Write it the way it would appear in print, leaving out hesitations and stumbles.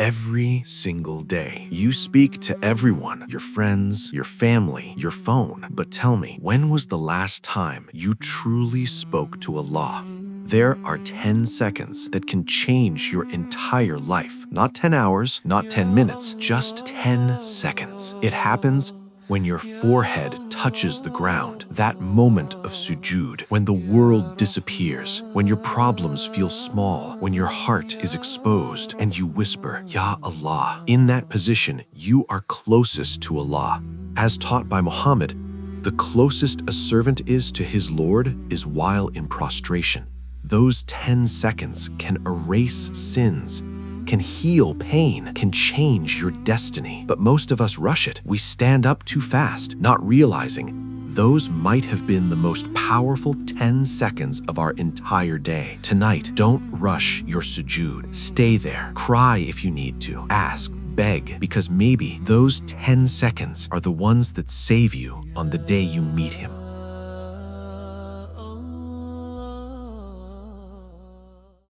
every single day. You speak to everyone, your friends, your family, your phone. But tell me, when was the last time you truly spoke to Allah? There are 10 seconds that can change your entire life. Not 10 hours, not 10 minutes, just 10 seconds. It happens when your forehead touches the ground, that moment of sujood, when the world disappears, when your problems feel small, when your heart is exposed, and you whisper, Ya Allah. In that position, you are closest to Allah. As taught by Muhammad, the closest a servant is to his Lord is while in prostration. Those 10 seconds can erase sins, can heal pain, can change your destiny. But most of us rush it. We stand up too fast, not realizing those might have been the most powerful 10 seconds of our entire day. Tonight, don't rush your sujood. Stay there. Cry if you need to. Ask, beg, because maybe those 10 seconds are the ones that save you on the day you meet Him.